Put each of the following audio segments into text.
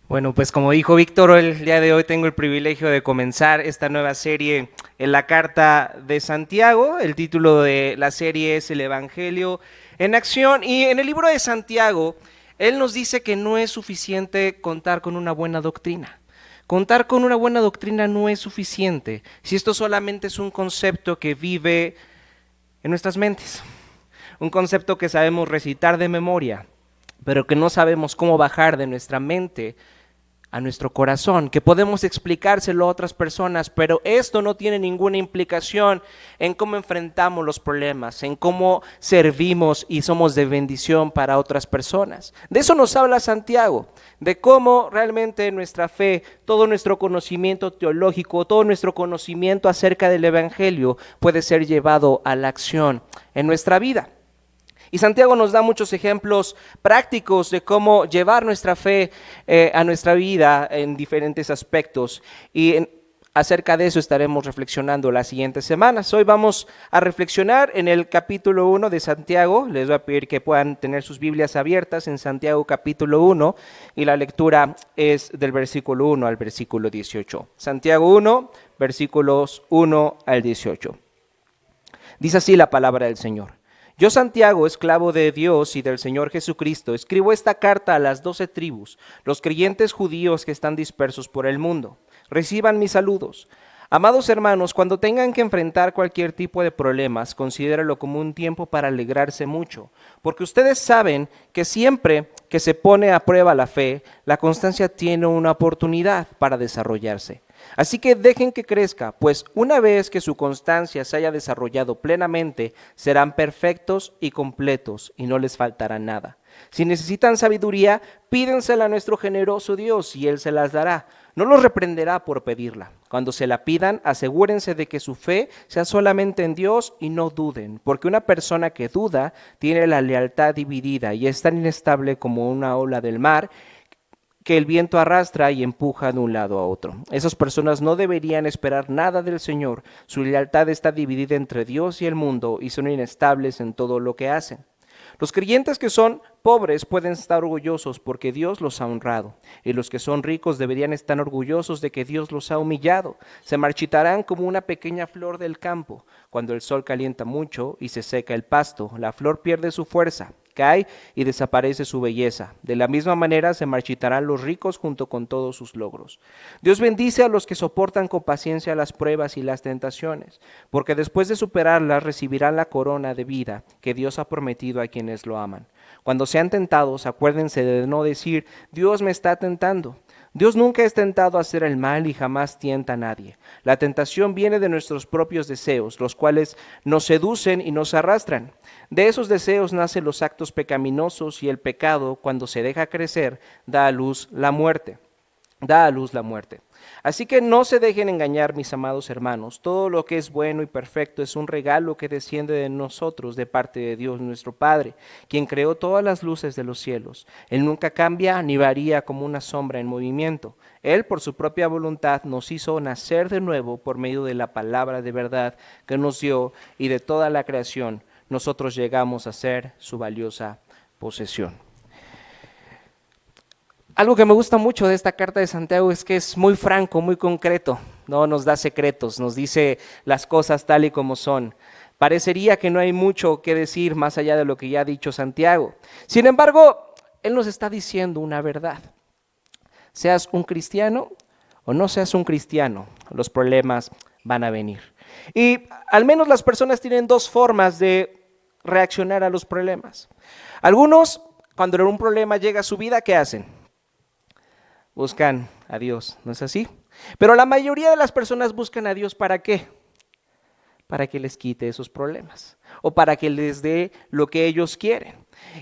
Bueno, pues como dijo Víctor, el día de hoy tengo el privilegio de comenzar esta nueva serie en la Carta de Santiago. El título de la serie es El Evangelio en Acción. Y en el libro de Santiago, él nos dice que no es suficiente contar con una buena doctrina. Contar con una buena doctrina no es suficiente si esto solamente es un concepto que vive en nuestras mentes. Un concepto que sabemos recitar de memoria, pero que no sabemos cómo bajar de nuestra mente a nuestro corazón, que podemos explicárselo a otras personas, pero esto no tiene ninguna implicación en cómo enfrentamos los problemas, en cómo servimos y somos de bendición para otras personas. De eso nos habla Santiago, de cómo realmente nuestra fe, todo nuestro conocimiento teológico, todo nuestro conocimiento acerca del Evangelio puede ser llevado a la acción en nuestra vida. Y Santiago nos da muchos ejemplos prácticos de cómo llevar nuestra fe a nuestra vida en diferentes aspectos. Acerca de eso estaremos reflexionando las siguientes semanas. Hoy vamos a reflexionar en el capítulo 1 de Santiago. Les voy a pedir que puedan tener sus Biblias abiertas en Santiago capítulo 1 y la lectura es del versículo 1 al versículo 18. Santiago 1, versículos 1 al 18. Dice así la palabra del Señor. Yo, Santiago, esclavo de Dios y del Señor Jesucristo, escribo esta carta a las 12 tribus, los creyentes judíos que están dispersos por el mundo. Reciban mis saludos. Amados hermanos, cuando tengan que enfrentar cualquier tipo de problemas, considérenlo como un tiempo para alegrarse mucho, porque ustedes saben que siempre que se pone a prueba la fe, la constancia tiene una oportunidad para desarrollarse. Así que dejen que crezca, pues una vez que su constancia se haya desarrollado plenamente, serán perfectos y completos y no les faltará nada. Si necesitan sabiduría, pídensela a nuestro generoso Dios y Él se las dará. No los reprenderá por pedirla. Cuando se la pidan, asegúrense de que su fe sea solamente en Dios y no duden, porque una persona que duda tiene la lealtad dividida y es tan inestable como una ola del mar que el viento arrastra y empuja de un lado a otro. Esas personas no deberían esperar nada del Señor. Su lealtad está dividida entre Dios y el mundo y son inestables en todo lo que hacen. Los creyentes que son pobres pueden estar orgullosos porque Dios los ha honrado, y los que son ricos deberían estar orgullosos de que Dios los ha humillado. Se marchitarán como una pequeña flor del campo. Cuando el sol calienta mucho y se seca el pasto, la flor pierde su fuerza, cae y desaparece su belleza. De la misma manera se marchitarán los ricos junto con todos sus logros. Dios bendice a los que soportan con paciencia las pruebas y las tentaciones, porque después de superarlas recibirán la corona de vida que Dios ha prometido a quienes lo aman. Cuando sean tentados, acuérdense de no decir, Dios me está tentando. Dios nunca es tentado a hacer el mal y jamás tienta a nadie. La tentación viene de nuestros propios deseos, los cuales nos seducen y nos arrastran. De esos deseos nacen los actos pecaminosos y el pecado, cuando se deja crecer, da a luz la muerte. Así que no se dejen engañar, mis amados hermanos. Todo lo que es bueno y perfecto es un regalo que desciende de nosotros de parte de Dios nuestro Padre, quien creó todas las luces de los cielos. Él nunca cambia ni varía como una sombra en movimiento. Él, por su propia voluntad, nos hizo nacer de nuevo por medio de la palabra de verdad que nos dio, y de toda la creación nosotros llegamos a ser su valiosa posesión. Algo que me gusta mucho de esta carta de Santiago es que es muy franco, muy concreto, no nos da secretos, nos dice las cosas tal y como son. Parecería que no hay mucho que decir más allá de lo que ya ha dicho Santiago. Sin embargo, él nos está diciendo una verdad. Seas un cristiano o no seas un cristiano, los problemas van a venir. Y al menos las personas tienen dos formas de reaccionar a los problemas. Algunos, cuando un problema llega a su vida, ¿qué hacen? Buscan a Dios, ¿no es así? Pero la mayoría de las personas buscan a Dios ¿para qué? Para que les quite esos problemas o para que les dé lo que ellos quieren.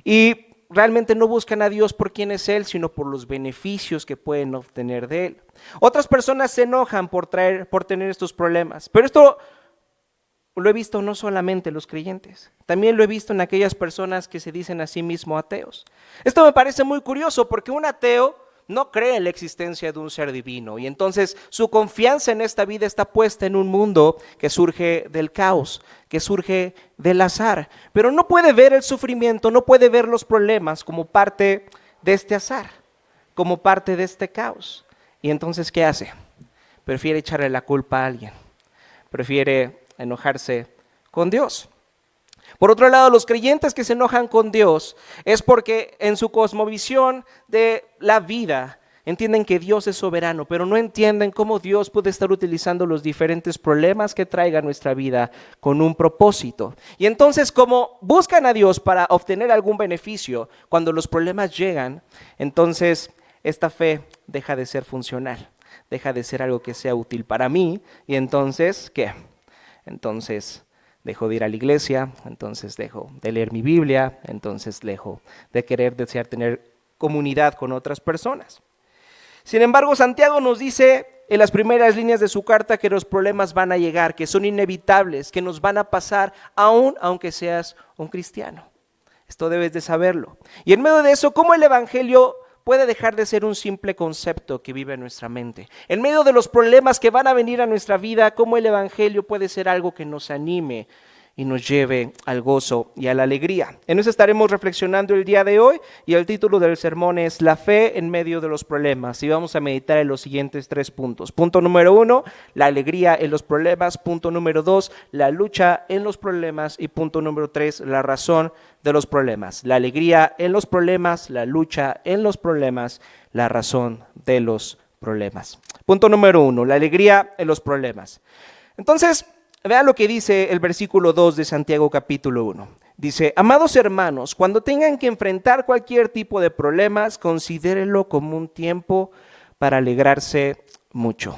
Y realmente no buscan a Dios por quién es Él, sino por los beneficios que pueden obtener de Él. Otras personas se enojan por tener estos problemas, pero esto lo he visto no solamente en los creyentes, también lo he visto en aquellas personas que se dicen a sí mismos ateos. Esto me parece muy curioso porque un ateo no cree en la existencia de un ser divino y entonces su confianza en esta vida está puesta en un mundo que surge del caos, que surge del azar, pero no puede ver el sufrimiento, no puede ver los problemas como parte de este azar. como parte de este caos. Y entonces, ¿qué hace? Prefiere echarle la culpa a alguien. Prefiere enojarse con Dios. Por otro lado, los creyentes que se enojan con Dios es porque en su cosmovisión de la vida entienden que Dios es soberano, pero no entienden cómo Dios puede estar utilizando los diferentes problemas que traiga a nuestra vida con un propósito. Y entonces, como buscan a Dios para obtener algún beneficio, cuando los problemas llegan, entonces esta fe deja de ser funcional, deja de ser algo que sea útil para mí. Y entonces, ¿qué? Entonces dejo de ir a la iglesia, entonces dejo de leer mi Biblia, entonces dejo de desear tener comunidad con otras personas. Sin embargo, Santiago nos dice en las primeras líneas de su carta que los problemas van a llegar, que son inevitables, que nos van a pasar aunque seas un cristiano. Esto debes de saberlo. Y en medio de eso, ¿cómo el evangelio puede dejar de ser un simple concepto que vive en nuestra mente? En medio de los problemas que van a venir a nuestra vida, ¿cómo el evangelio puede ser algo que nos anime y nos lleve al gozo y a la alegría? En eso estaremos reflexionando el día de hoy, y el título del sermón es La fe en medio de los problemas, y vamos a meditar en los siguientes 3 puntos. Punto número 1, la alegría en los problemas. Punto número 2, la lucha en los problemas. Y punto número 3, la razón de los problemas. La alegría en los problemas, la lucha en los problemas, la razón de los problemas. Punto número 1, la alegría en los problemas. Entonces, vean lo que dice el versículo 2 de Santiago capítulo 1. Dice: amados hermanos, cuando tengan que enfrentar cualquier tipo de problemas, considérenlo como un tiempo para alegrarse mucho.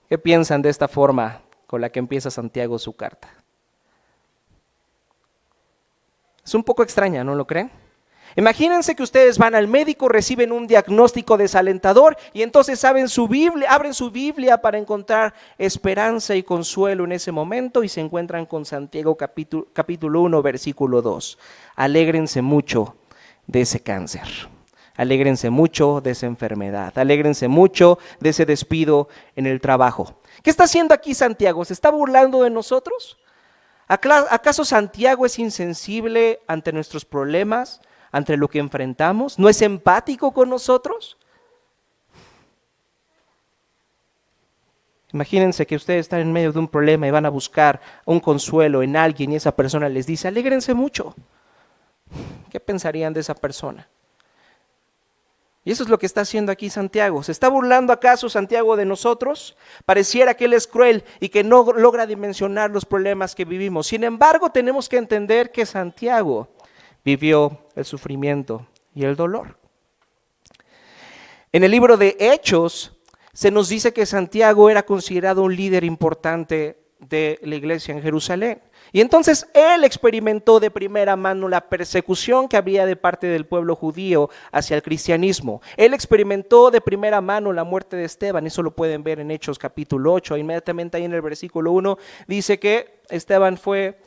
¿Qué piensan de esta forma con la que empieza Santiago su carta? Es un poco extraña, ¿no lo creen? Imagínense que ustedes van al médico, reciben un diagnóstico desalentador y entonces abren su Biblia para encontrar esperanza y consuelo en ese momento, y se encuentran con Santiago capítulo 1, versículo 2. Alégrense mucho de ese cáncer, alégrense mucho de esa enfermedad, alégrense mucho de ese despido en el trabajo. ¿Qué está haciendo aquí Santiago? ¿Se está burlando de nosotros? ¿Acaso Santiago es insensible ante nuestros problemas, ante lo que enfrentamos? ¿No es empático con nosotros? Imagínense que ustedes están en medio de un problema y van a buscar un consuelo en alguien, y esa persona les dice: alégrense mucho. ¿Qué pensarían de esa persona? Y eso es lo que está haciendo aquí Santiago. ¿Se está burlando acaso Santiago de nosotros? Pareciera que él es cruel y que no logra dimensionar los problemas que vivimos. Sin embargo, tenemos que entender que Santiago vivió el sufrimiento y el dolor. En el libro de Hechos se nos dice que Santiago era considerado un líder importante de la iglesia en Jerusalén. Y entonces él experimentó de primera mano la persecución que había de parte del pueblo judío hacia el cristianismo. Él experimentó de primera mano la muerte de Esteban. Eso lo pueden ver en Hechos capítulo 8. Inmediatamente ahí en el versículo 1 dice que Esteban fue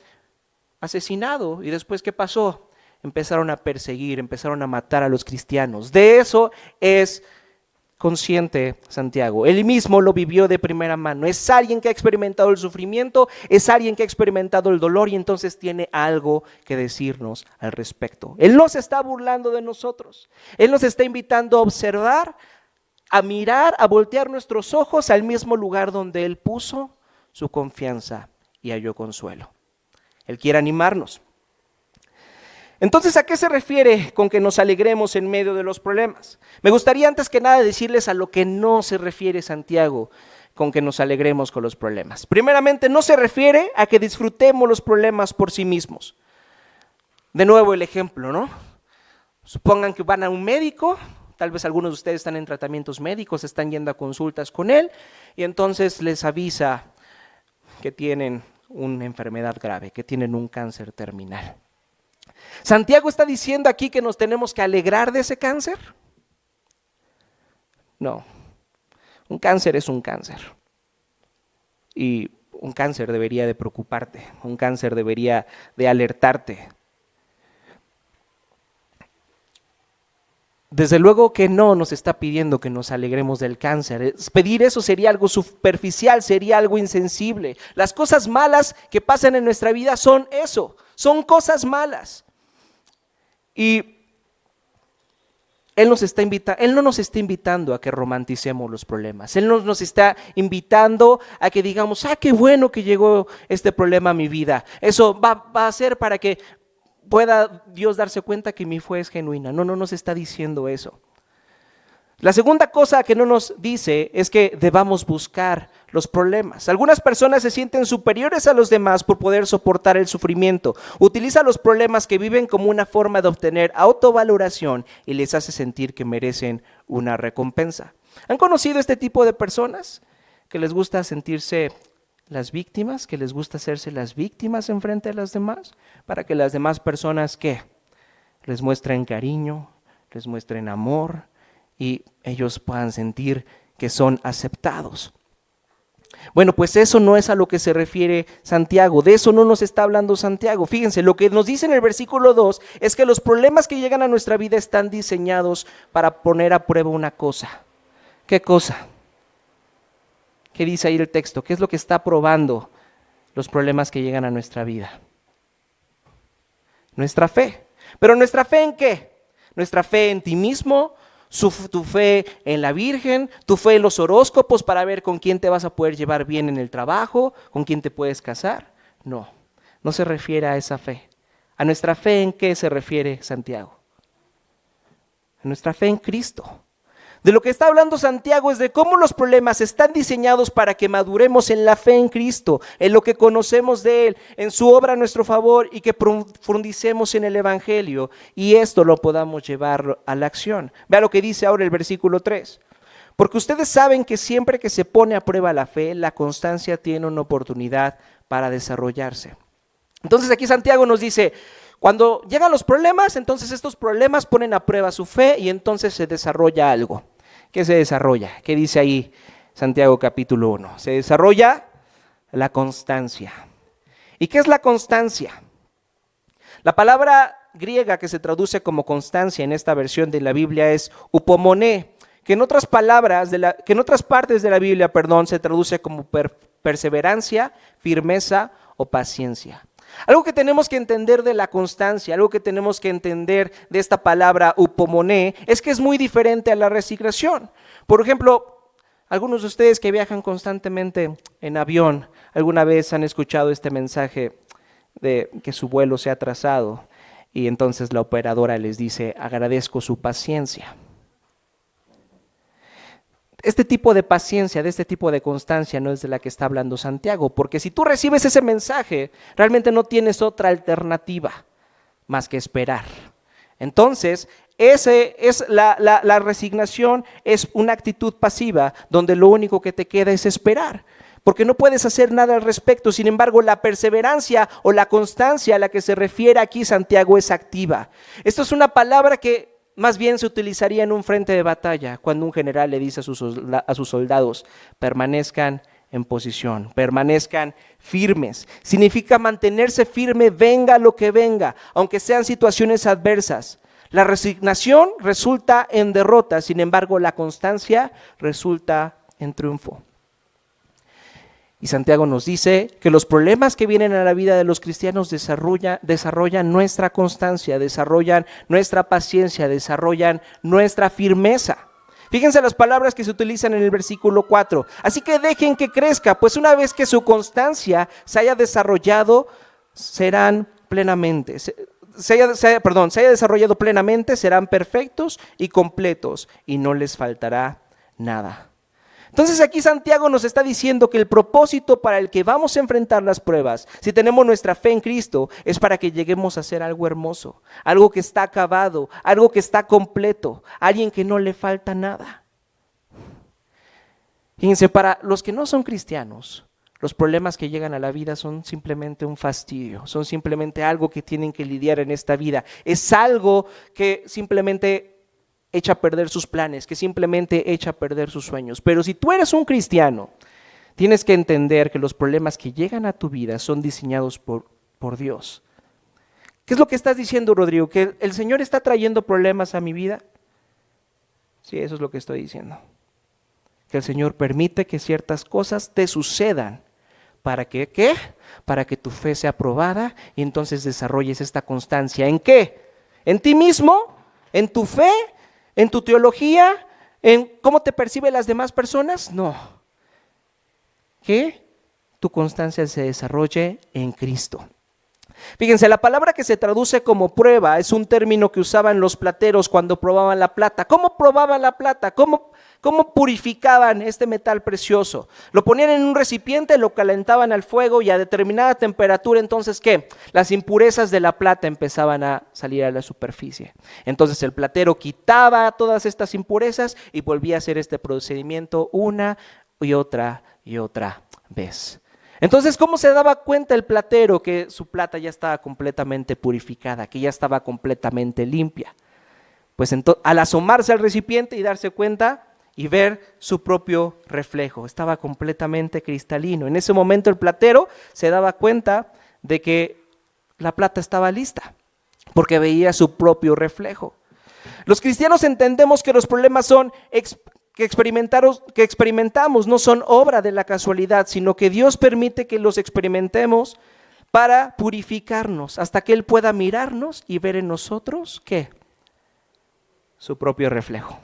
asesinado. ¿Y después qué pasó? Empezaron a perseguir, empezaron a matar a los cristianos. De eso es consciente Santiago. Él mismo lo vivió de primera mano. Es alguien que ha experimentado el sufrimiento, es alguien que ha experimentado el dolor, y entonces tiene algo que decirnos al respecto. Él no se está burlando de nosotros. Él nos está invitando a observar, a mirar, a voltear nuestros ojos al mismo lugar donde Él puso su confianza y halló consuelo. Él quiere animarnos. Entonces, ¿a qué se refiere con que nos alegremos en medio de los problemas? Me gustaría antes que nada decirles a lo que no se refiere Santiago con que nos alegremos con los problemas. Primeramente, no se refiere a que disfrutemos los problemas por sí mismos. De nuevo el ejemplo, ¿no? Supongan que van a un médico, tal vez algunos de ustedes están en tratamientos médicos, están yendo a consultas con él, y entonces les avisa que tienen una enfermedad grave, que tienen un cáncer terminal. ¿Santiago está diciendo aquí que nos tenemos que alegrar de ese cáncer? No, un cáncer es un cáncer, y un cáncer debería de preocuparte, un cáncer debería de alertarte. Desde luego que no nos está pidiendo que nos alegremos del cáncer. Pedir eso sería algo superficial, sería algo insensible. Las cosas malas que pasan en nuestra vida son eso, son cosas malas. Y Él no nos está invitando a que romanticemos los problemas. Él no nos está invitando a que digamos, qué bueno que llegó este problema a mi vida. Eso va a ser para que pueda Dios darse cuenta que mi fe es genuina. No nos está diciendo eso. La segunda cosa que no nos dice es que debamos buscar los problemas. Algunas personas se sienten superiores a los demás por poder soportar el sufrimiento. Utilizan los problemas que viven como una forma de obtener autovaloración y les hace sentir que merecen una recompensa. ¿Han conocido este tipo de personas que les gusta sentirse las víctimas, que les gusta hacerse las víctimas en frente de las demás, para que las demás personas ¿qué? Les muestren cariño, les muestren amor y ellos puedan sentir que son aceptados? Bueno, pues eso no es a lo que se refiere Santiago, de eso no nos está hablando Santiago. Fíjense, lo que nos dice en el versículo 2 es que los problemas que llegan a nuestra vida están diseñados para poner a prueba una cosa. ¿Qué cosa? ¿Qué dice ahí el texto? ¿Qué es lo que está probando los problemas que llegan a nuestra vida? Nuestra fe. ¿Pero nuestra fe en qué? Nuestra fe en ti mismo, tu fe en la Virgen, tu fe en los horóscopos para ver con quién te vas a poder llevar bien en el trabajo, con quién te puedes casar. No se refiere a esa fe. ¿A nuestra fe en qué se refiere Santiago? A nuestra fe en Cristo. De lo que está hablando Santiago es de cómo los problemas están diseñados para que maduremos en la fe en Cristo, en lo que conocemos de Él, en su obra a nuestro favor y que profundicemos en el Evangelio y esto lo podamos llevar a la acción. Vea lo que dice ahora el versículo 3. Porque ustedes saben que siempre que se pone a prueba la fe, la constancia tiene una oportunidad para desarrollarse. Entonces aquí Santiago nos dice, cuando llegan los problemas, entonces estos problemas ponen a prueba su fe y entonces se desarrolla algo. ¿Qué se desarrolla? ¿Qué dice ahí Santiago capítulo 1? Se desarrolla la constancia. ¿Y qué es la constancia? La palabra griega que se traduce como constancia en esta versión de la Biblia es upomoné, que en otras partes de la Biblia, se traduce como perseverancia, firmeza o paciencia. Algo que tenemos que entender de la constancia, algo que tenemos que entender de esta palabra upomoné, es que es muy diferente a la resignación. Por ejemplo, algunos de ustedes que viajan constantemente en avión, ¿alguna vez han escuchado este mensaje de que su vuelo se ha atrasado? Y entonces la operadora les dice, agradezco su paciencia. Este tipo de paciencia, de este tipo de constancia no es de la que está hablando Santiago, porque si tú recibes ese mensaje, realmente no tienes otra alternativa más que esperar. Entonces, la resignación es una actitud pasiva donde lo único que te queda es esperar, porque no puedes hacer nada al respecto. Sin embargo, la perseverancia o la constancia a la que se refiere aquí Santiago es activa. Esto es una palabra que más bien se utilizaría en un frente de batalla, cuando un general le dice a sus soldados, permanezcan en posición, permanezcan firmes. Significa mantenerse firme, venga lo que venga, aunque sean situaciones adversas. La resignación resulta en derrota, sin embargo, la constancia resulta en triunfo. Y Santiago nos dice que los problemas que vienen a la vida de los cristianos desarrollan nuestra constancia, desarrollan nuestra paciencia, desarrollan nuestra firmeza. Fíjense las palabras que se utilizan en el versículo 4. Así que dejen que crezca, pues una vez que su constancia se haya desarrollado, serán plenamente, se haya desarrollado plenamente, serán perfectos y completos y no les faltará nada. Entonces aquí Santiago nos está diciendo que el propósito para el que vamos a enfrentar las pruebas, si tenemos nuestra fe en Cristo, es para que lleguemos a hacer algo hermoso, algo que está acabado, algo que está completo, alguien que no le falta nada. Fíjense, para los que no son cristianos, los problemas que llegan a la vida son simplemente un fastidio, son simplemente algo que tienen que lidiar en esta vida, es algo que simplemente echa a perder sus planes, que simplemente echa a perder sus sueños. Pero si tú eres un cristiano, tienes que entender que los problemas que llegan a tu vida son diseñados por Dios. ¿Qué es lo que estás diciendo, Rodrigo? ¿Que el Señor está trayendo problemas a mi vida? Sí, eso es lo que estoy diciendo. Que el Señor permite que ciertas cosas te sucedan. ¿Para que qué? Para que tu fe sea probada y entonces desarrolles esta constancia. ¿En qué? ¿En ti mismo? ¿En tu fe? ¿En tu teología? ¿En cómo te perciben las demás personas? No. Que tu constancia se desarrolle en Cristo. Fíjense, la palabra que se traduce como prueba es un término que usaban los plateros cuando probaban la plata. ¿Cómo probaban la plata? ¿Cómo purificaban este metal precioso? Lo ponían en un recipiente, lo calentaban al fuego y a determinada temperatura, entonces, ¿qué? Las impurezas de la plata empezaban a salir a la superficie. Entonces el platero quitaba todas estas impurezas y volvía a hacer este procedimiento una y otra vez. Entonces, ¿cómo se daba cuenta el platero que su plata ya estaba completamente purificada, que ya estaba completamente limpia? Pues al asomarse al recipiente y darse cuenta y ver su propio reflejo, estaba completamente cristalino. En ese momento el platero se daba cuenta de que la plata estaba lista, porque veía su propio reflejo. Los cristianos entendemos que los problemas que experimentamos no son obra de la casualidad, sino que Dios permite que los experimentemos para purificarnos, hasta que Él pueda mirarnos y ver en nosotros, ¿qué? Su propio reflejo.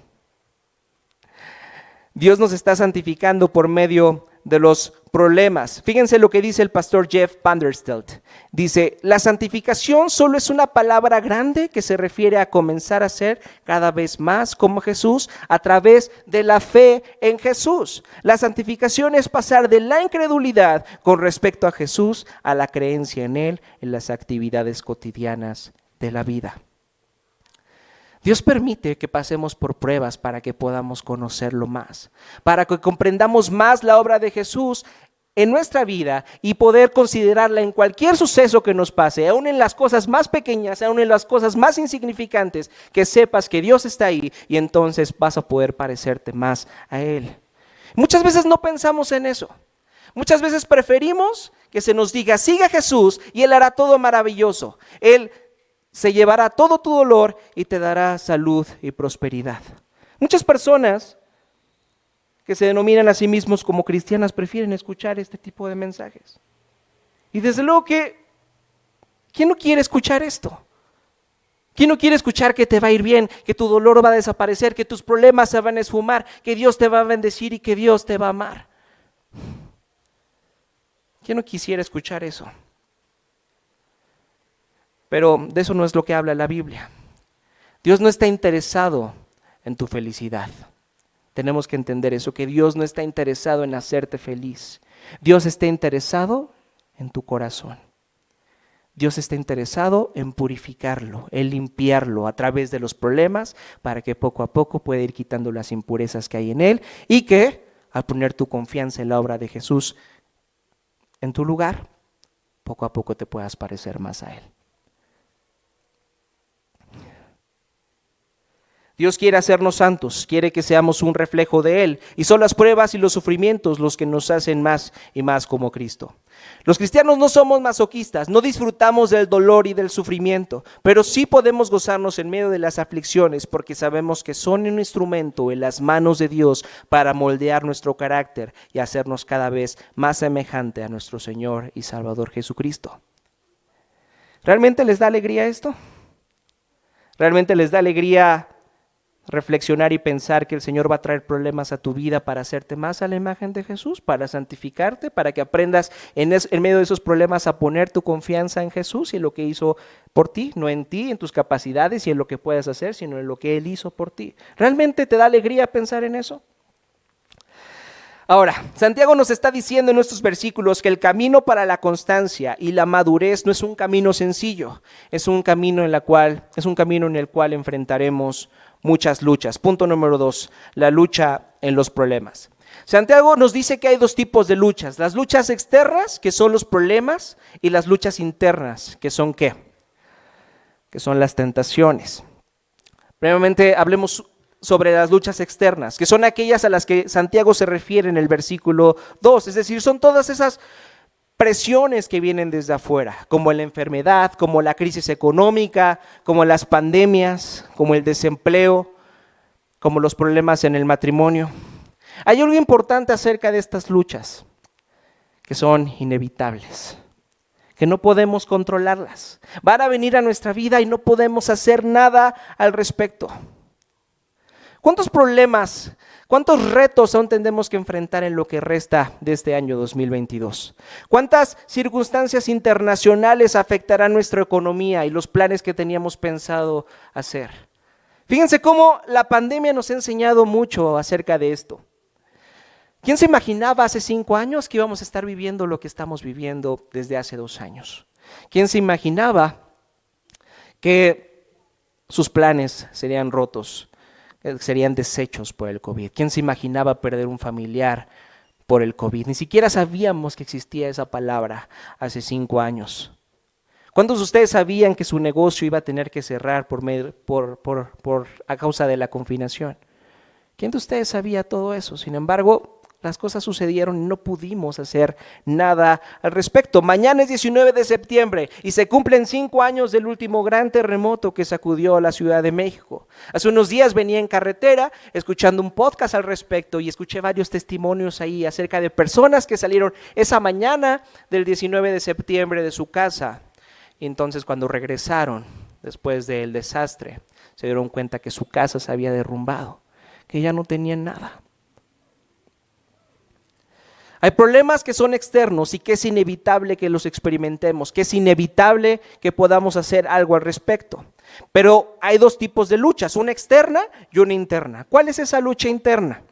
Dios nos está santificando por medio de los problemas. Fíjense lo que dice el pastor Jeff Vanderstelt. Dice, la santificación solo es una palabra grande que se refiere a comenzar a ser cada vez más como Jesús a través de la fe en Jesús. La santificación es pasar de la incredulidad con respecto a Jesús a la creencia en Él en las actividades cotidianas de la vida. Dios permite que pasemos por pruebas para que podamos conocerlo más, para que comprendamos más la obra de Jesús en nuestra vida y poder considerarla en cualquier suceso que nos pase, aún en las cosas más pequeñas, aún en las cosas más insignificantes, que sepas que Dios está ahí y entonces vas a poder parecerte más a Él. Muchas veces no pensamos en eso. Muchas veces preferimos que se nos diga, sigue a Jesús y Él hará todo maravilloso. Él se llevará todo tu dolor y te dará salud y prosperidad. Muchas personas que se denominan a sí mismos como cristianas prefieren escuchar este tipo de mensajes. Y desde luego que, ¿quién no quiere escuchar esto? ¿Quién no quiere escuchar que te va a ir bien, que tu dolor va a desaparecer, que tus problemas se van a esfumar, que Dios te va a bendecir y que Dios te va a amar? ¿Quién no quisiera escuchar eso? Pero de eso no es lo que habla la Biblia. Dios no está interesado en tu felicidad. Tenemos que entender eso, que Dios no está interesado en hacerte feliz. Dios está interesado en tu corazón. Dios está interesado en purificarlo, en limpiarlo a través de los problemas para que poco a poco pueda ir quitando las impurezas que hay en él y que al poner tu confianza en la obra de Jesús en tu lugar, poco a poco te puedas parecer más a él. Dios quiere hacernos santos, quiere que seamos un reflejo de Él. Y son las pruebas y los sufrimientos los que nos hacen más y más como Cristo. Los cristianos no somos masoquistas, no disfrutamos del dolor y del sufrimiento, pero sí podemos gozarnos en medio de las aflicciones porque sabemos que son un instrumento en las manos de Dios para moldear nuestro carácter y hacernos cada vez más semejante a nuestro Señor y Salvador Jesucristo. ¿Realmente les da alegría esto? ¿Realmente les da alegría reflexionar y pensar que el Señor va a traer problemas a tu vida para hacerte más a la imagen de Jesús, para santificarte, para que aprendas en medio de esos problemas a poner tu confianza en Jesús y en lo que hizo por ti, no en ti, en tus capacidades y en lo que puedas hacer, sino en lo que Él hizo por ti? ¿Realmente te da alegría pensar en eso? Ahora, Santiago nos está diciendo en estos versículos que el camino para la constancia y la madurez no es un camino sencillo, es un camino en el cual enfrentaremos muchas luchas. Punto número 2, la lucha en los problemas. Santiago nos dice que hay dos tipos de luchas, las luchas externas, que son los problemas, y las luchas internas, que son ¿qué? Que son las tentaciones. Primeramente hablemos sobre las luchas externas, que son aquellas a las que Santiago se refiere en el versículo 2, es decir, son todas esas presiones que vienen desde afuera, como la enfermedad, como la crisis económica, como las pandemias, como el desempleo, como los problemas en el matrimonio. Hay algo importante acerca de estas luchas, que son inevitables, que no podemos controlarlas. Van a venir a nuestra vida y no podemos hacer nada al respecto. ¿Cuántos problemas, cuántos retos aún tendremos que enfrentar en lo que resta de este año 2022? ¿Cuántas circunstancias internacionales afectarán nuestra economía y los planes que teníamos pensado hacer? Fíjense cómo la pandemia nos ha enseñado mucho acerca de esto. ¿Quién se imaginaba hace 5 años que íbamos a estar viviendo lo que estamos viviendo desde hace 2 años? ¿Quién se imaginaba que sus planes serían rotos, serían deshechos por el COVID? ¿Quién se imaginaba perder un familiar por el COVID? Ni siquiera sabíamos que existía esa palabra hace 5 años. ¿Cuántos de ustedes sabían que su negocio iba a tener que cerrar a causa de la confinación? ¿Quién de ustedes sabía todo eso? Sin embargo, las cosas sucedieron y no pudimos hacer nada al respecto. Mañana es 19 de septiembre y se cumplen 5 años del último gran terremoto que sacudió a la Ciudad de México. Hace unos días venía en carretera escuchando un podcast al respecto y escuché varios testimonios ahí acerca de personas que salieron esa mañana del 19 de septiembre de su casa. Y entonces cuando regresaron después del desastre, se dieron cuenta que su casa se había derrumbado, que ya no tenían nada. Hay problemas que son externos y que es inevitable que los experimentemos, que es inevitable que podamos hacer algo al respecto. Pero hay 2 tipos de luchas, una externa y una interna. ¿Cuál es esa lucha interna?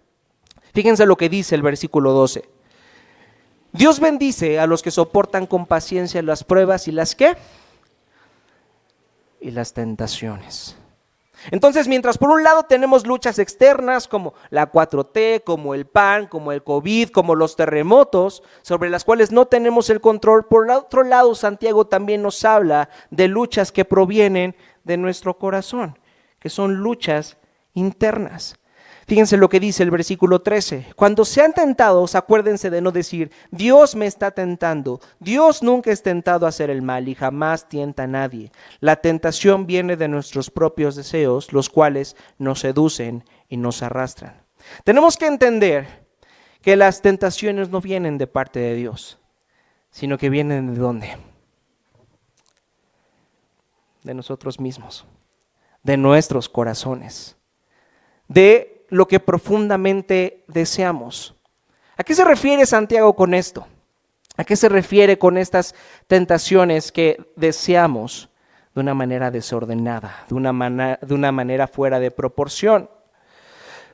Fíjense lo que dice el versículo 12. Dios bendice a los que soportan con paciencia las pruebas y las ¿qué? Y las tentaciones. Entonces, mientras por un lado tenemos luchas externas como la 4T, como el PAN, como el COVID, como los terremotos, sobre las cuales no tenemos el control, por otro lado Santiago también nos habla de luchas que provienen de nuestro corazón, que son luchas internas. Fíjense lo que dice el versículo 13. Cuando sean tentados, acuérdense de no decir, Dios me está tentando. Dios nunca es tentado a hacer el mal y jamás tienta a nadie. La tentación viene de nuestros propios deseos, los cuales nos seducen y nos arrastran. Tenemos que entender que las tentaciones no vienen de parte de Dios, sino que vienen ¿de dónde? De nosotros mismos, de nuestros corazones, de lo que profundamente deseamos. ¿A qué se refiere Santiago con esto? ¿A qué se refiere con estas tentaciones que deseamos de una manera desordenada, de una manera fuera de proporción?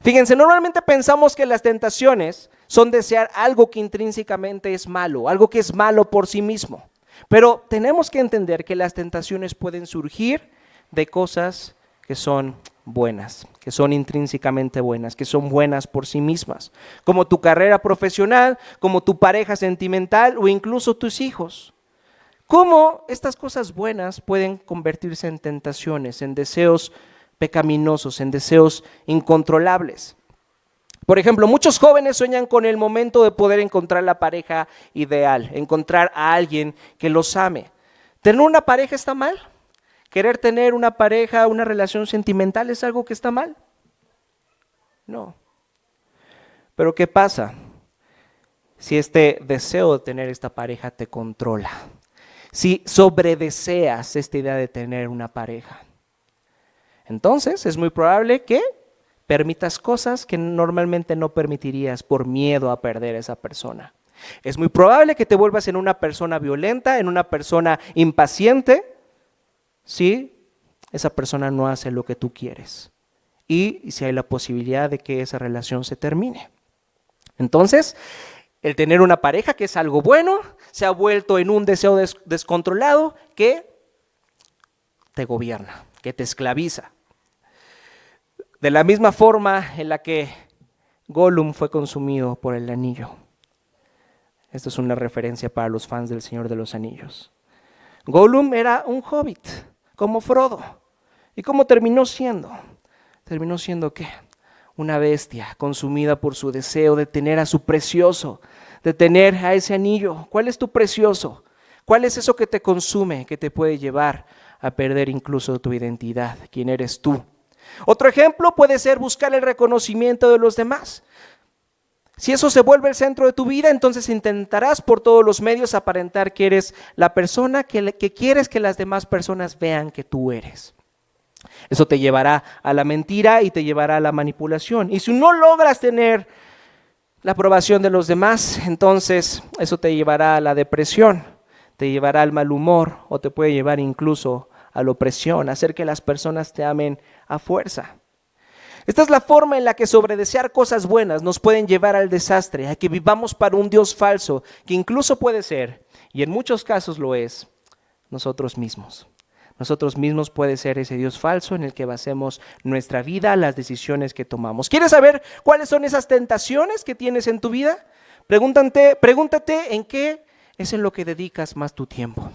Fíjense, normalmente pensamos que las tentaciones son desear algo que intrínsecamente es malo, algo que es malo por sí mismo. Pero tenemos que entender que las tentaciones pueden surgir de cosas que son buenas, que son intrínsecamente buenas, que son buenas por sí mismas, como tu carrera profesional, como tu pareja sentimental o incluso tus hijos. ¿Cómo estas cosas buenas pueden convertirse en tentaciones, en deseos pecaminosos, en deseos incontrolables? Por ejemplo, muchos jóvenes sueñan con el momento de poder encontrar la pareja ideal, encontrar a alguien que los ame. ¿Tener una pareja está mal? ¿Querer tener una pareja, una relación sentimental es algo que está mal? No. Pero ¿qué pasa si este deseo de tener esta pareja te controla? Si sobredeseas esta idea de tener una pareja. Entonces es muy probable que permitas cosas que normalmente no permitirías por miedo a perder a esa persona. Es muy probable que te vuelvas en una persona violenta, en una persona impaciente, si esa persona no hace lo que tú quieres y si hay la posibilidad de que esa relación se termine. Entonces, el tener una pareja, que es algo bueno, se ha vuelto en un deseo descontrolado que te gobierna, que te esclaviza. De la misma forma en la que Gollum fue consumido por el anillo. Esto es una referencia para los fans del Señor de los Anillos. Gollum era un hobbit, como Frodo. ¿Y cómo terminó siendo? ¿Terminó siendo qué? Una bestia consumida por su deseo de tener a su precioso, de tener a ese anillo. ¿Cuál es tu precioso? ¿Cuál es eso que te consume, que te puede llevar a perder incluso tu identidad? ¿Quién eres tú? Otro ejemplo puede ser buscar el reconocimiento de los demás. Si eso se vuelve el centro de tu vida, entonces intentarás por todos los medios aparentar que eres la persona que quieres que las demás personas vean que tú eres. Eso te llevará a la mentira y te llevará a la manipulación. Y si no logras tener la aprobación de los demás, entonces eso te llevará a la depresión, te llevará al mal humor o te puede llevar incluso a la opresión, hacer que las personas te amen a fuerza. Esta es la forma en la que sobredesear cosas buenas nos pueden llevar al desastre, a que vivamos para un Dios falso, que incluso puede ser, y en muchos casos lo es, nosotros mismos. Nosotros mismos puede ser ese Dios falso en el que basemos nuestra vida, las decisiones que tomamos. ¿Quieres saber cuáles son esas tentaciones que tienes en tu vida? Pregúntate en qué es en lo que dedicas más tu tiempo.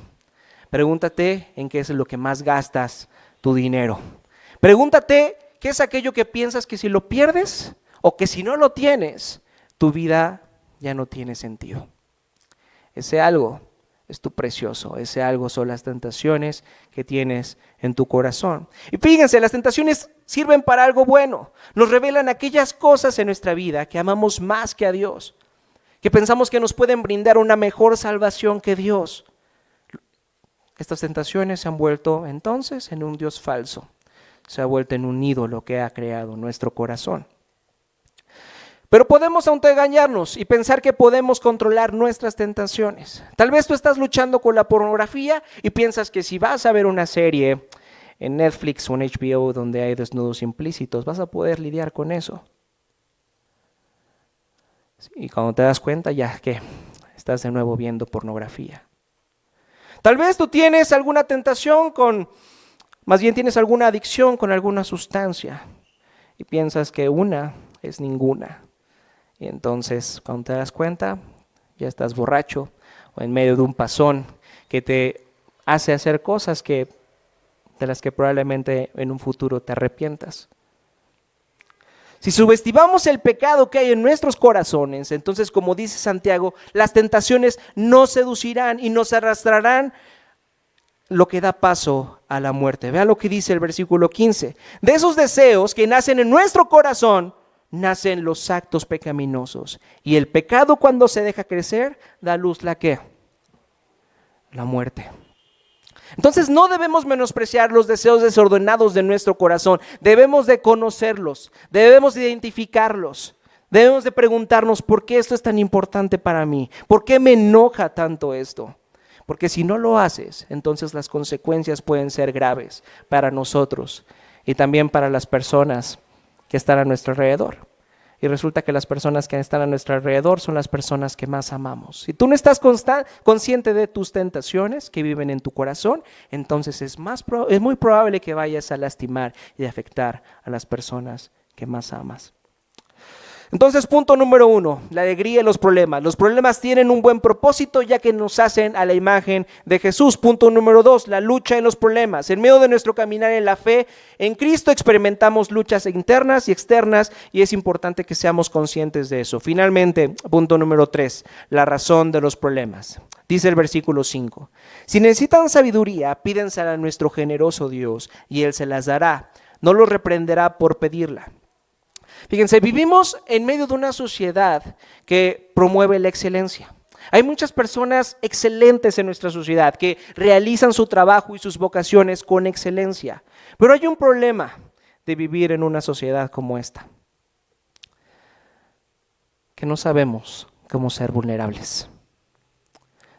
Pregúntate en qué es en lo que más gastas tu dinero. Pregúntate qué es aquello que piensas que si lo pierdes o que si no lo tienes, tu vida ya no tiene sentido. Ese algo es tu precioso, ese algo son las tentaciones que tienes en tu corazón. Y fíjense, las tentaciones sirven para algo bueno. Nos revelan aquellas cosas en nuestra vida que amamos más que a Dios, que pensamos que nos pueden brindar una mejor salvación que Dios. Estas tentaciones se han vuelto entonces en un Dios falso, se ha vuelto en un ídolo que ha creado nuestro corazón. Pero podemos autoengañarnos y pensar que podemos controlar nuestras tentaciones. Tal vez tú estás luchando con la pornografía y piensas que si vas a ver una serie en Netflix o en HBO donde hay desnudos implícitos, vas a poder lidiar con eso. Y cuando te das cuenta ya que estás de nuevo viendo pornografía. Tal vez tú tienes alguna tentación más bien tienes alguna adicción con alguna sustancia y piensas que una es ninguna. Y entonces, cuando te das cuenta, ya estás borracho o en medio de un pasón que te hace hacer cosas de las que probablemente en un futuro te arrepientas. Si subestimamos el pecado que hay en nuestros corazones, entonces, como dice Santiago, las tentaciones nos seducirán y nos arrastrarán, lo que da paso a la muerte. Vea lo que dice el versículo 15. De esos deseos que nacen en nuestro corazón, nacen los actos pecaminosos. Y el pecado, cuando se deja crecer, da a luz ¿la qué? La muerte. Entonces no debemos menospreciar los deseos desordenados de nuestro corazón. Debemos de conocerlos, debemos de identificarlos. Debemos de preguntarnos por qué esto es tan importante para mí. ¿Por qué me enoja tanto esto? Porque si no lo haces, entonces las consecuencias pueden ser graves para nosotros y también para las personas que están a nuestro alrededor. Y resulta que las personas que están a nuestro alrededor son las personas que más amamos. Si tú no estás consciente de tus tentaciones que viven en tu corazón, entonces es muy probable que vayas a lastimar y afectar a las personas que más amas. Entonces, punto número 1, la alegría y los problemas. Los problemas tienen un buen propósito ya que nos hacen a la imagen de Jesús. Punto número 2, la lucha en los problemas. En medio de nuestro caminar en la fe en Cristo experimentamos luchas internas y externas y es importante que seamos conscientes de eso. Finalmente, punto número 3, la razón de los problemas. Dice el versículo 5, si necesitan sabiduría, pídensela a nuestro generoso Dios y Él se las dará. No los reprenderá por pedirla. Fíjense, vivimos en medio de una sociedad que promueve la excelencia. Hay muchas personas excelentes en nuestra sociedad que realizan su trabajo y sus vocaciones con excelencia. Pero hay un problema de vivir en una sociedad como esta, que no sabemos cómo ser vulnerables.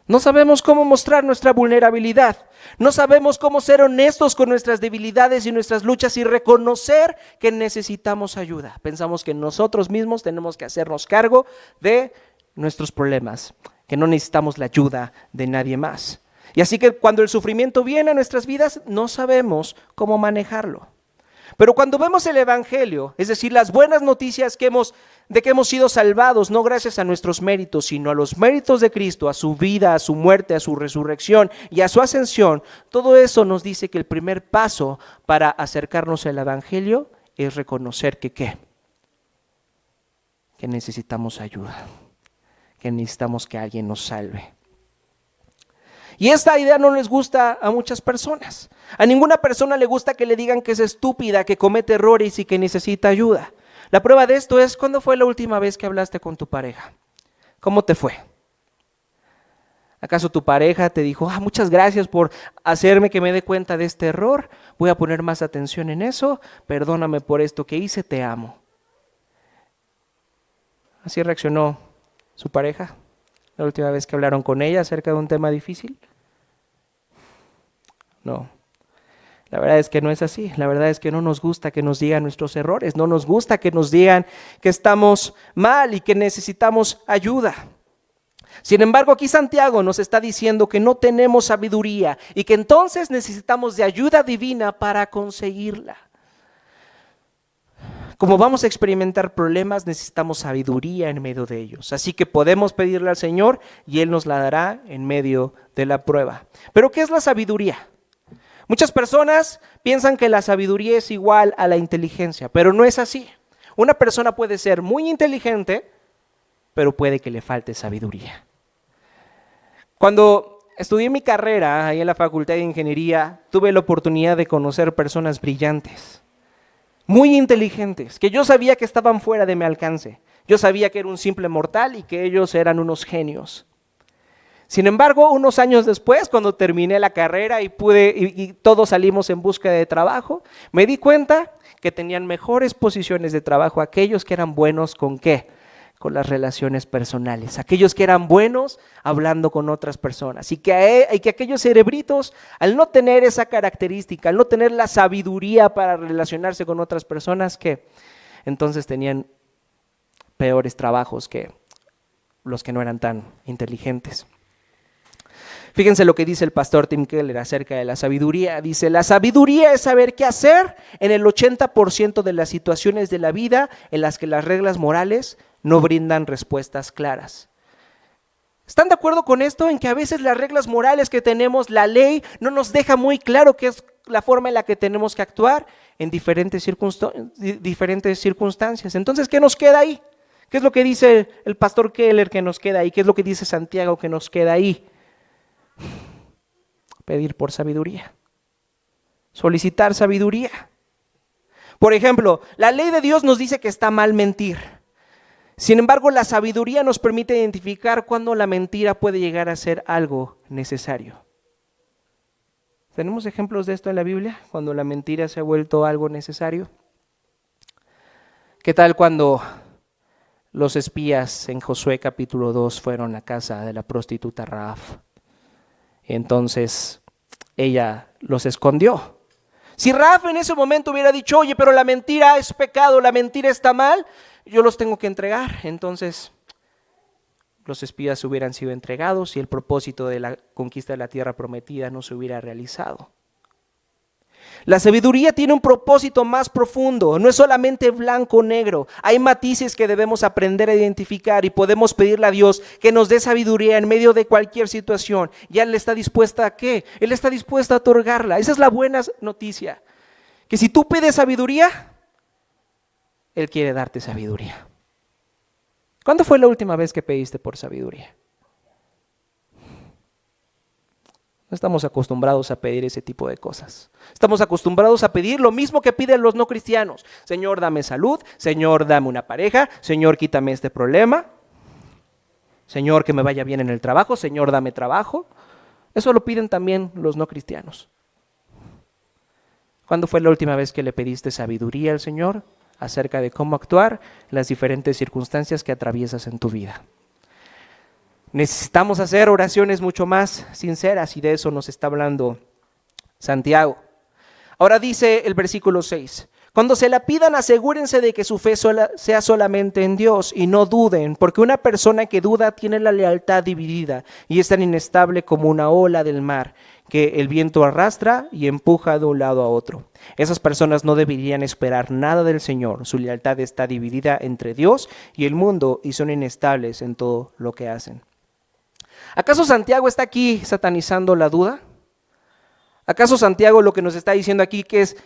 No sabemos cómo mostrar nuestra vulnerabilidad. No sabemos cómo ser honestos con nuestras debilidades y nuestras luchas y reconocer que necesitamos ayuda. Pensamos que nosotros mismos tenemos que hacernos cargo de nuestros problemas, que no necesitamos la ayuda de nadie más. Y así que cuando el sufrimiento viene a nuestras vidas, no sabemos cómo manejarlo. Pero cuando vemos el Evangelio, es decir, las buenas noticias de que hemos sido salvados, no gracias a nuestros méritos, sino a los méritos de Cristo, a su vida, a su muerte, a su resurrección y a su ascensión, todo eso nos dice que el primer paso para acercarnos al Evangelio es reconocer que necesitamos ayuda, que necesitamos que alguien nos salve. Y esta idea no les gusta a muchas personas. A ninguna persona le gusta que le digan que es estúpida, que comete errores y que necesita ayuda. La prueba de esto es, ¿cuándo fue la última vez que hablaste con tu pareja? ¿Cómo te fue? ¿Acaso tu pareja te dijo, muchas gracias por hacerme que me dé cuenta de este error? Voy a poner más atención en eso. Perdóname por esto que hice, te amo. ¿Así reaccionó su pareja la última vez que hablaron con ella acerca de un tema difícil? No. La verdad es que no es así. La verdad es que no nos gusta que nos digan nuestros errores. No nos gusta que nos digan que estamos mal y que necesitamos ayuda. Sin embargo, aquí Santiago nos está diciendo que no tenemos sabiduría y que entonces necesitamos de ayuda divina para conseguirla. Como vamos a experimentar problemas, necesitamos sabiduría en medio de ellos. Así que podemos pedirle al Señor y Él nos la dará en medio de la prueba. ¿Pero qué es la sabiduría? Muchas personas piensan que la sabiduría es igual a la inteligencia, pero no es así. Una persona puede ser muy inteligente, pero puede que le falte sabiduría. Cuando estudié mi carrera ahí en la Facultad de Ingeniería, tuve la oportunidad de conocer personas brillantes, muy inteligentes, que yo sabía que estaban fuera de mi alcance. Yo sabía que era un simple mortal y que ellos eran unos genios. Sin embargo, unos años después, cuando terminé la carrera y todos salimos en busca de trabajo, me di cuenta que tenían mejores posiciones de trabajo aquellos que eran buenos ¿con qué? Con las relaciones personales, aquellos que eran buenos hablando con otras personas y que aquellos cerebritos, al no tener esa característica, al no tener la sabiduría para relacionarse con otras personas, que entonces tenían peores trabajos que los que no eran tan inteligentes. Fíjense lo que dice el pastor Tim Keller acerca de la sabiduría. Dice, la sabiduría es saber qué hacer en el 80% de las situaciones de la vida en las que las reglas morales no brindan respuestas claras. ¿Están de acuerdo con esto? En que a veces las reglas morales que tenemos, la ley, no nos deja muy claro qué es la forma en la que tenemos que actuar en diferentes circunstancias. Entonces, ¿qué nos queda ahí? ¿Qué es lo que dice el pastor Keller que nos queda ahí? ¿Qué es lo que dice Santiago que nos queda ahí? Pedir por sabiduría, solicitar sabiduría. Por ejemplo, la ley de Dios nos dice que está mal mentir. Sin embargo, la sabiduría nos permite identificar cuándo la mentira puede llegar a ser algo necesario. ¿Tenemos ejemplos de esto en la Biblia? Cuando la mentira se ha vuelto algo necesario. ¿Qué tal cuando los espías en Josué capítulo 2 fueron a casa de la prostituta Rahab? Entonces ella los escondió. Si Rahab en ese momento hubiera dicho, oye, pero la mentira es pecado, la mentira está mal, yo los tengo que entregar. Entonces los espías hubieran sido entregados y el propósito de la conquista de la tierra prometida no se hubiera realizado. La sabiduría tiene un propósito más profundo, no es solamente blanco o negro, hay matices que debemos aprender a identificar y podemos pedirle a Dios que nos dé sabiduría en medio de cualquier situación. Y Él está dispuesta a ¿qué? Él está dispuesta a otorgarla. Esa es la buena noticia, que si tú pides sabiduría, Él quiere darte sabiduría. ¿Cuándo fue la última vez que pediste por sabiduría? No estamos acostumbrados a pedir ese tipo de cosas. Estamos acostumbrados a pedir lo mismo que piden los no cristianos. Señor, dame salud. Señor, dame una pareja. Señor, quítame este problema. Señor, que me vaya bien en el trabajo. Señor, dame trabajo. Eso lo piden también los no cristianos. ¿Cuándo fue la última vez que le pediste sabiduría al Señor acerca de cómo actuar en las diferentes circunstancias que atraviesas en tu vida? Necesitamos hacer oraciones mucho más sinceras y de eso nos está hablando Santiago. Ahora dice el versículo 6, cuando se la pidan asegúrense de que su fe sea solamente en Dios y no duden, porque una persona que duda tiene la lealtad dividida y es tan inestable como una ola del mar que el viento arrastra y empuja de un lado a otro. Esas personas no deberían esperar nada del Señor, su lealtad está dividida entre Dios y el mundo y son inestables en todo lo que hacen. ¿Acaso Santiago está aquí satanizando la duda? ¿Acaso Santiago lo que nos está diciendo aquí que es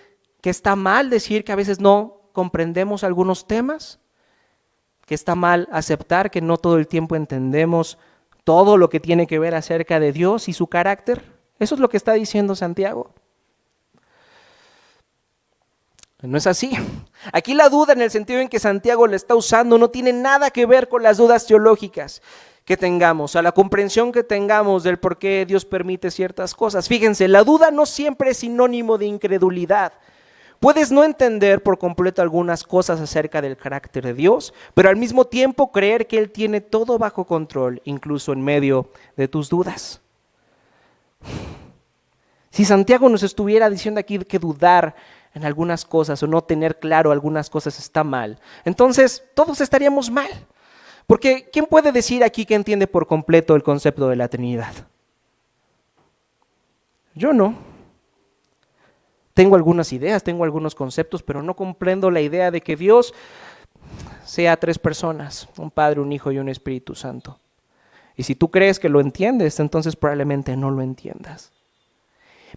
que está mal decir que a veces no comprendemos algunos temas? ¿Que está mal aceptar que no todo el tiempo entendemos todo lo que tiene que ver acerca de Dios y su carácter? Eso es lo que está diciendo Santiago. No es así. Aquí la duda, en el sentido en que Santiago la está usando, no tiene nada que ver con las dudas teológicas que tengamos, a la comprensión que tengamos del por qué Dios permite ciertas cosas. Fíjense, la duda no siempre es sinónimo de incredulidad. Puedes no entender por completo algunas cosas acerca del carácter de Dios, pero al mismo tiempo creer que Él tiene todo bajo control, incluso en medio de tus dudas. Si Santiago nos estuviera diciendo aquí que dudar en algunas cosas o no tener claro algunas cosas está mal, entonces todos estaríamos mal. Porque ¿quién puede decir aquí que entiende por completo el concepto de la Trinidad? Yo no. Tengo algunas ideas, tengo algunos conceptos, pero no comprendo la idea de que Dios sea tres personas, un Padre, un Hijo y un Espíritu Santo. Y si tú crees que lo entiendes, entonces probablemente no lo entiendas.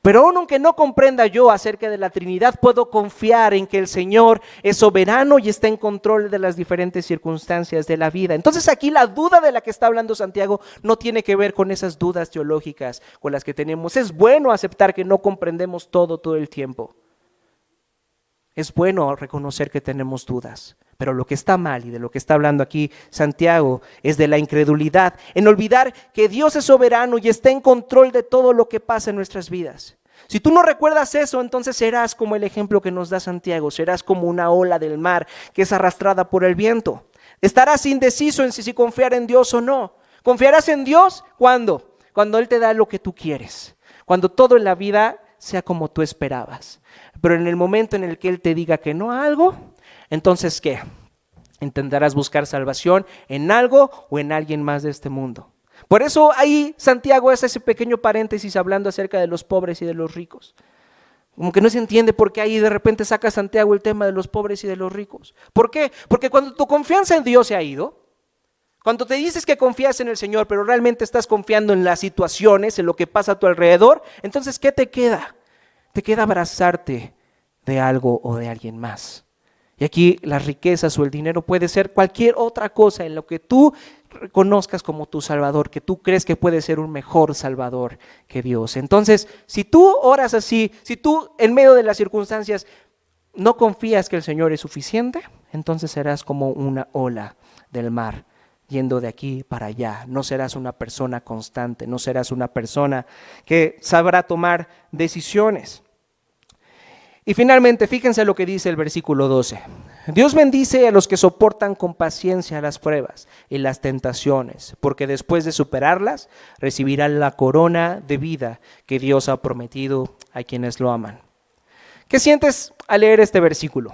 Pero aun aunque no comprenda yo acerca de la Trinidad, puedo confiar en que el Señor es soberano y está en control de las diferentes circunstancias de la vida. Entonces aquí la duda de la que está hablando Santiago no tiene que ver con esas dudas teológicas con las que tenemos. Es bueno aceptar que no comprendemos todo el tiempo. Es bueno reconocer que tenemos dudas. Pero lo que está mal y de lo que está hablando aquí Santiago es de la incredulidad, en olvidar que Dios es soberano y está en control de todo lo que pasa en nuestras vidas. Si tú no recuerdas eso, entonces serás como el ejemplo que nos da Santiago, serás como una ola del mar que es arrastrada por el viento. Estarás indeciso en si confiar en Dios o no. ¿Confiarás en Dios? ¿Cuándo? Cuando Él te da lo que tú quieres, cuando todo en la vida sea como tú esperabas. Pero en el momento en el que Él te diga que no a algo, entonces, ¿qué? Intentarás buscar salvación en algo o en alguien más de este mundo. Por eso ahí Santiago hace ese pequeño paréntesis hablando acerca de los pobres y de los ricos. Como que no se entiende por qué ahí de repente saca Santiago el tema de los pobres y de los ricos. ¿Por qué? Porque cuando tu confianza en Dios se ha ido, cuando te dices que confías en el Señor, pero realmente estás confiando en las situaciones, en lo que pasa a tu alrededor, entonces ¿qué te queda? Te queda abrazarte de algo o de alguien más. Y aquí las riquezas o el dinero puede ser cualquier otra cosa en lo que tú reconozcas como tu Salvador, que tú crees que puede ser un mejor Salvador que Dios. Entonces, si tú oras así, si tú en medio de las circunstancias no confías que el Señor es suficiente, entonces serás como una ola del mar, yendo de aquí para allá. No serás una persona constante, no serás una persona que sabrá tomar decisiones. Y finalmente, fíjense lo que dice el versículo 12. Dios bendice a los que soportan con paciencia las pruebas y las tentaciones, porque después de superarlas, recibirán la corona de vida que Dios ha prometido a quienes lo aman. ¿Qué sientes al leer este versículo?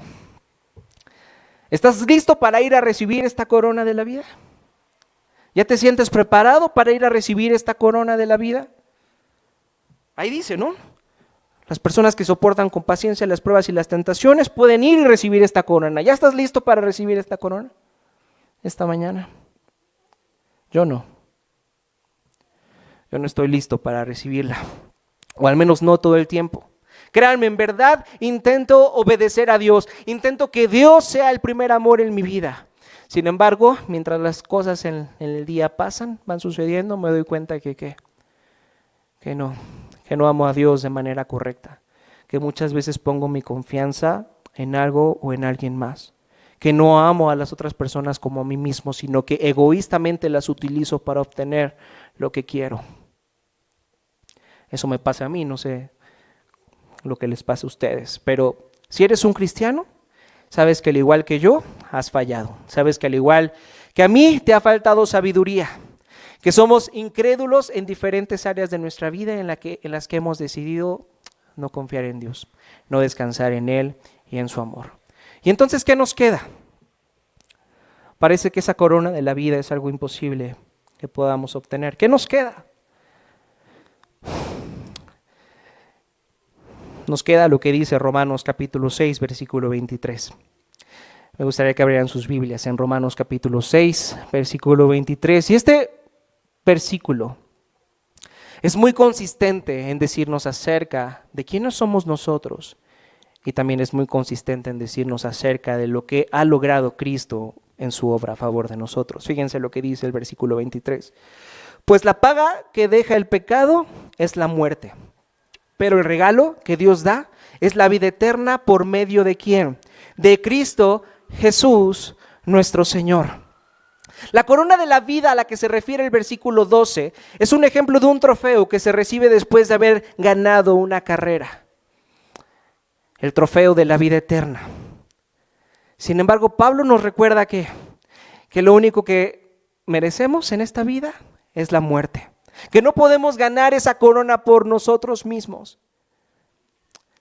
¿Estás listo para ir a recibir esta corona de la vida? ¿Ya te sientes preparado para ir a recibir esta corona de la vida? Ahí dice, ¿no? Las personas que soportan con paciencia las pruebas y las tentaciones pueden ir y recibir esta corona. ¿Ya estás listo para recibir esta corona esta mañana? Yo no. Yo no estoy listo para recibirla, o al menos no todo el tiempo. Créanme, en verdad intento obedecer a Dios, intento que Dios sea el primer amor en mi vida. Sin embargo, mientras las cosas en el día pasan, van sucediendo, me doy cuenta que no amo a Dios de manera correcta, que muchas veces pongo mi confianza en algo o en alguien más, que no amo a las otras personas como a mí mismo, sino que egoístamente las utilizo para obtener lo que quiero. Eso me pasa a mí, no sé lo que les pasa a ustedes, pero si eres un cristiano, sabes que al igual que yo, has fallado, sabes que al igual que a mí te ha faltado sabiduría, que somos incrédulos en diferentes áreas de nuestra vida en las que hemos decidido no confiar en Dios, no descansar en Él y en su amor. Y entonces, ¿qué nos queda? Parece que esa corona de la vida es algo imposible que podamos obtener. ¿Qué nos queda? Nos queda lo que dice Romanos capítulo 6, versículo 23. Me gustaría que abrieran sus Biblias en Romanos capítulo 6, versículo 23. Y este versículo es muy consistente en decirnos acerca de quiénes somos nosotros, y también es muy consistente en decirnos acerca de lo que ha logrado Cristo en su obra a favor de nosotros. Fíjense lo que dice el versículo 23. Pues la paga que deja el pecado es la muerte, pero el regalo que Dios da es la vida eterna por medio de ¿quién? De Cristo Jesús, nuestro Señor. La corona de la vida a la que se refiere el versículo 12 es un ejemplo de un trofeo que se recibe después de haber ganado una carrera. El trofeo de la vida eterna. Sin embargo, Pablo nos recuerda que lo único que merecemos en esta vida es la muerte. Que no podemos ganar esa corona por nosotros mismos.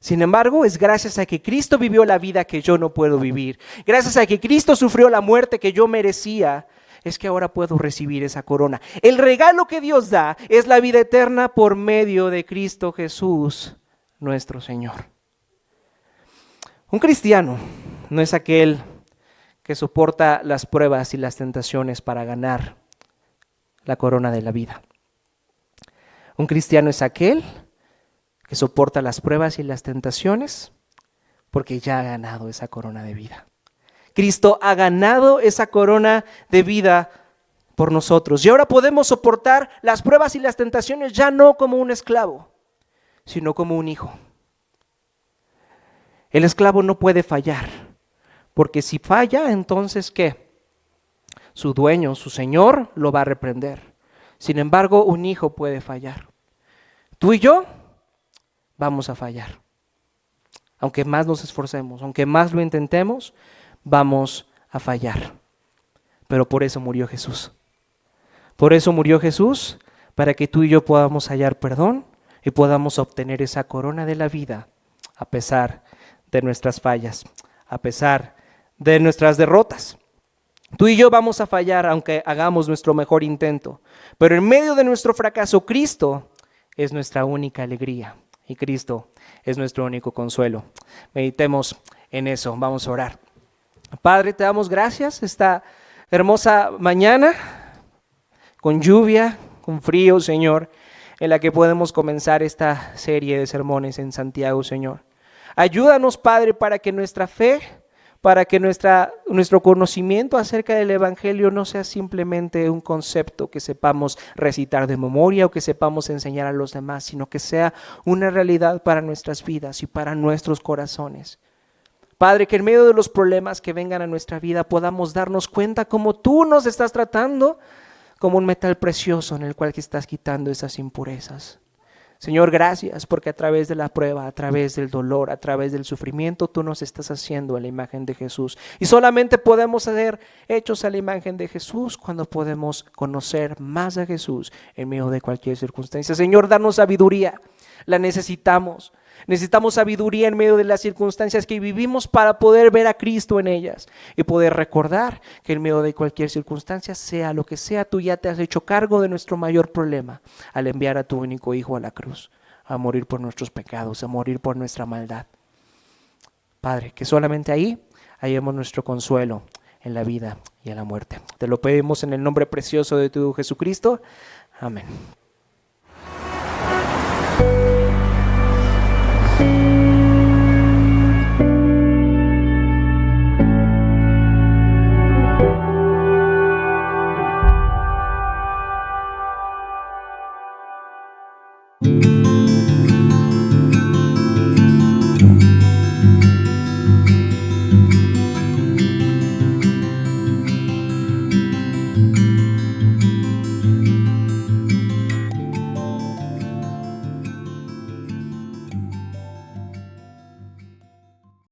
Sin embargo, es gracias a que Cristo vivió la vida que yo no puedo vivir. Gracias a que Cristo sufrió la muerte que yo merecía, es que ahora puedo recibir esa corona. El regalo que Dios da es la vida eterna por medio de Cristo Jesús, nuestro Señor. Un cristiano no es aquel que soporta las pruebas y las tentaciones para ganar la corona de la vida. Un cristiano es aquel que soporta las pruebas y las tentaciones porque ya ha ganado esa corona de vida. Cristo ha ganado esa corona de vida por nosotros. Y ahora podemos soportar las pruebas y las tentaciones ya no como un esclavo, sino como un hijo. El esclavo no puede fallar, porque si falla, entonces ¿qué? Su dueño, su señor, lo va a reprender. Sin embargo, un hijo puede fallar. Tú y yo vamos a fallar. Aunque más nos esforcemos, aunque más lo intentemos, vamos a fallar. Pero por eso murió Jesús. Por eso murió Jesús, para que tú y yo podamos hallar perdón y podamos obtener esa corona de la vida a pesar de nuestras fallas, a pesar de nuestras derrotas. Tú y yo vamos a fallar aunque hagamos nuestro mejor intento, pero en medio de nuestro fracaso, Cristo es nuestra única alegría y Cristo es nuestro único consuelo. Meditemos en eso, vamos a orar. Padre, te damos gracias esta hermosa mañana, con lluvia, con frío, Señor, en la que podemos comenzar esta serie de sermones en Santiago, Señor. Ayúdanos, Padre, para que nuestra fe, para que nuestro conocimiento acerca del Evangelio no sea simplemente un concepto que sepamos recitar de memoria o que sepamos enseñar a los demás, sino que sea una realidad para nuestras vidas y para nuestros corazones. Padre, que en medio de los problemas que vengan a nuestra vida podamos darnos cuenta cómo tú nos estás tratando como un metal precioso en el cual que estás quitando esas impurezas. Señor, gracias porque a través de la prueba, a través del dolor, a través del sufrimiento, tú nos estás haciendo a la imagen de Jesús. Y solamente podemos ser hechos a la imagen de Jesús cuando podemos conocer más a Jesús en medio de cualquier circunstancia. Señor, danos sabiduría, la necesitamos. Necesitamos sabiduría en medio de las circunstancias que vivimos para poder ver a Cristo en ellas y poder recordar que en medio de cualquier circunstancia, sea lo que sea, tú ya te has hecho cargo de nuestro mayor problema al enviar a tu único Hijo a la cruz, a morir por nuestros pecados, a morir por nuestra maldad. Padre, que solamente ahí hallemos nuestro consuelo en la vida y en la muerte. Te lo pedimos en el nombre precioso de tu Hijo Jesucristo. Amén.